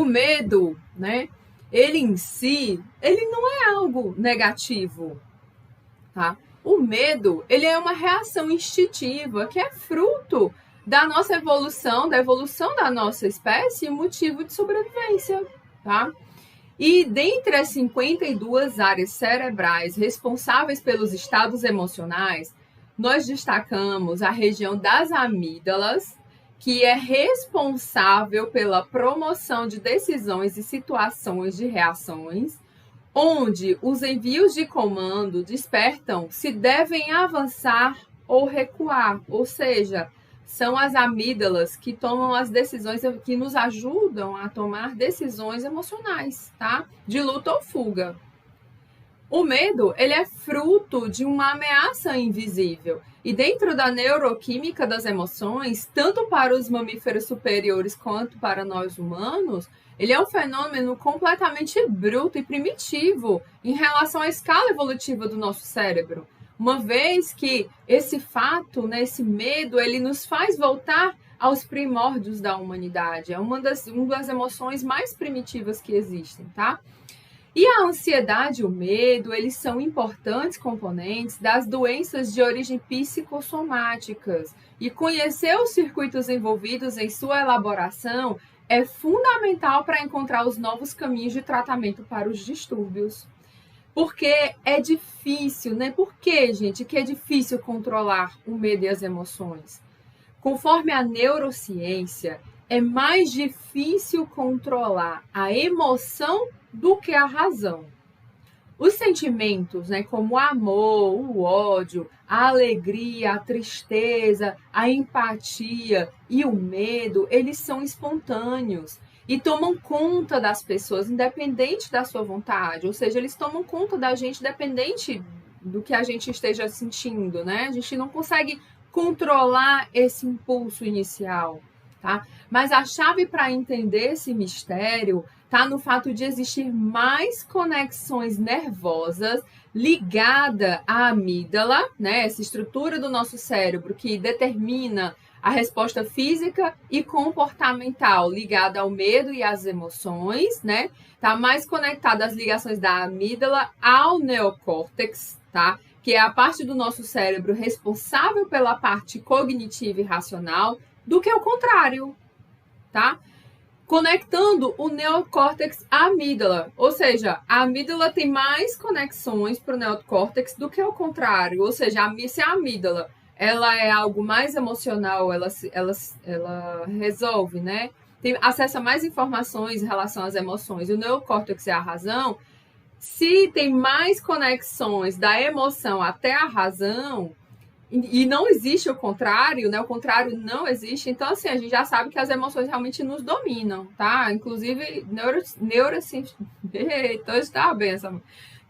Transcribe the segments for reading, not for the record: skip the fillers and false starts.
medo, né? Ele em si, ele não é algo negativo, tá? O medo, ele é uma reação instintiva que é fruto da nossa evolução, da evolução da nossa espécie e motivo de sobrevivência, tá? E dentre as 52 áreas cerebrais responsáveis pelos estados emocionais, nós destacamos a região das amígdalas, que é responsável pela promoção de decisões e situações de reações, onde os envios de comando despertam se devem avançar ou recuar, ou seja, são as amígdalas que tomam as decisões, que nos ajudam a tomar decisões emocionais, tá? De luta ou fuga. O medo, ele é fruto de uma ameaça invisível. E dentro da neuroquímica das emoções, tanto para os mamíferos superiores quanto para nós humanos, ele é um fenômeno completamente bruto e primitivo em relação à escala evolutiva do nosso cérebro. Uma vez que esse fato, né, esse medo, ele nos faz voltar aos primórdios da humanidade. É uma das emoções mais primitivas que existem, tá? E a ansiedade e o medo, eles são importantes componentes das doenças de origem psicossomáticas. E conhecer os circuitos envolvidos em sua elaboração é fundamental para encontrar os novos caminhos de tratamento para os distúrbios. Porque é difícil, né? Por que, gente, que é difícil controlar o medo e as emoções? Conforme a neurociência, é mais difícil controlar a emoção do que a razão. Os sentimentos, né, como o amor, o ódio, a alegria, a tristeza, a empatia e o medo, eles são espontâneos e tomam conta das pessoas, independente da sua vontade. Ou seja, eles tomam conta da gente, independente do que a gente esteja sentindo, né? A gente não consegue controlar esse impulso inicial, tá? Mas a chave para entender esse mistério está no fato de existir mais conexões nervosas ligada à amígdala, né? Essa estrutura do nosso cérebro que determina a resposta física e comportamental ligada ao medo e às emoções, né? Tá mais conectada às ligações da amígdala ao neocórtex, tá? Que é a parte do nosso cérebro responsável pela parte cognitiva e racional, do que o contrário, tá? Conectando o neocórtex à amígdala. Ou seja, a amígdala tem mais conexões para o neocórtex do que o contrário. Ou seja, se a amígdala ela é algo mais emocional, ela resolve, né? Tem acesso a mais informações em relação às emoções. E o neocórtex é a razão. Se tem mais conexões da emoção até a razão, e não existe o contrário, né? O contrário não existe. Então, assim, a gente já sabe que as emoções realmente nos dominam, tá? Inclusive,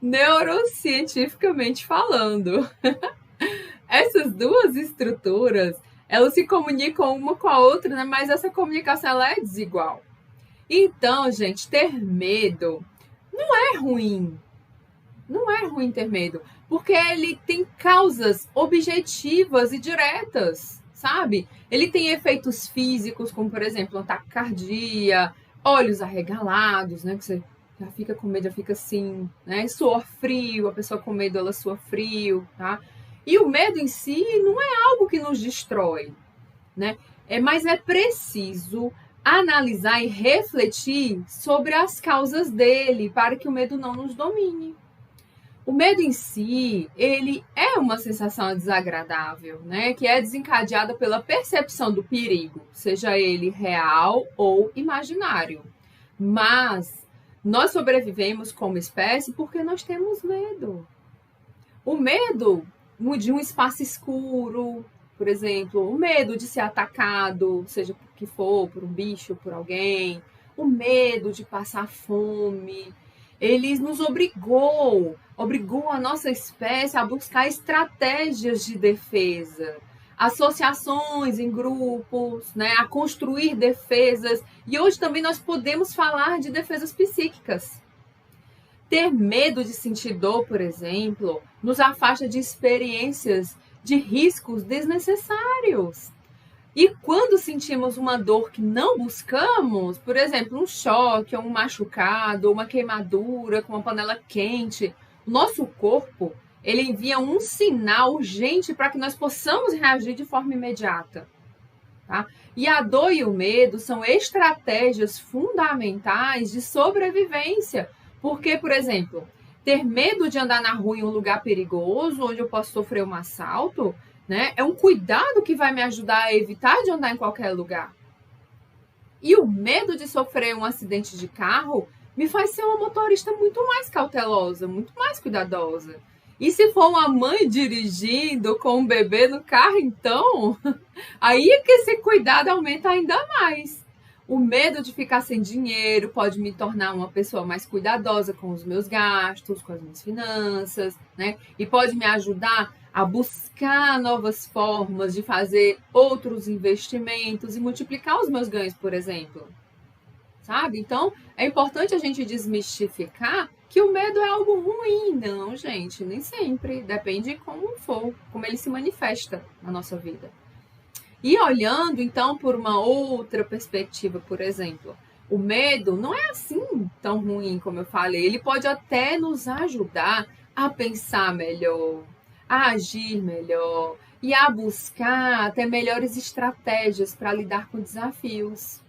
neurocientificamente falando. Essas duas estruturas, elas se comunicam uma com a outra, né? Mas essa comunicação, ela é desigual. Então, gente, ter medo não é ruim. Não é ruim ter medo, porque ele tem causas objetivas e diretas, sabe? Ele tem efeitos físicos, como, por exemplo, uma taquicardia, olhos arregalados, né? Que você já fica com medo, já fica assim, né? Suor frio, a pessoa com medo, ela sua frio, tá? E o medo em si não é algo que nos destrói, né? Mas é preciso analisar e refletir sobre as causas dele para que o medo não nos domine. O medo em si, ele é uma sensação desagradável, né? Que é desencadeada pela percepção do perigo, seja ele real ou imaginário. Mas nós sobrevivemos como espécie porque nós temos medo. O medo de um espaço escuro, por exemplo, o medo de ser atacado, seja por que for, por um bicho, por alguém, o medo de passar fome. Ele nos obrigou a nossa espécie a buscar estratégias de defesa, associações em grupos, né, a construir defesas. E hoje também nós podemos falar de defesas psíquicas. Ter medo de sentir dor, por exemplo, nos afasta de experiências de riscos desnecessários. E quando sentimos uma dor que não buscamos, por exemplo, um choque, ou um machucado, ou uma queimadura com uma panela quente, o nosso corpo ele envia um sinal urgente para que nós possamos reagir de forma imediata. Tá? E a dor e o medo são estratégias fundamentais de sobrevivência. Porque, por exemplo, ter medo de andar na rua em um lugar perigoso, onde eu posso sofrer um assalto, né, é um cuidado que vai me ajudar a evitar de andar em qualquer lugar. E o medo de sofrer um acidente de carro me faz ser uma motorista muito mais cautelosa, muito mais cuidadosa. E se for uma mãe dirigindo com um bebê no carro, então, aí é que esse cuidado aumenta ainda mais. O medo de ficar sem dinheiro pode me tornar uma pessoa mais cuidadosa com os meus gastos, com as minhas finanças, né? E pode me ajudar a buscar novas formas de fazer outros investimentos e multiplicar os meus ganhos, por exemplo. Sabe? Então, é importante a gente desmistificar que o medo é algo ruim. Não, gente, nem sempre. Depende de como for, como ele se manifesta na nossa vida. E olhando, então, por uma outra perspectiva, por exemplo, o medo não é assim tão ruim como eu falei. Ele pode até nos ajudar a pensar melhor, a agir melhor e a buscar até melhores estratégias para lidar com desafios.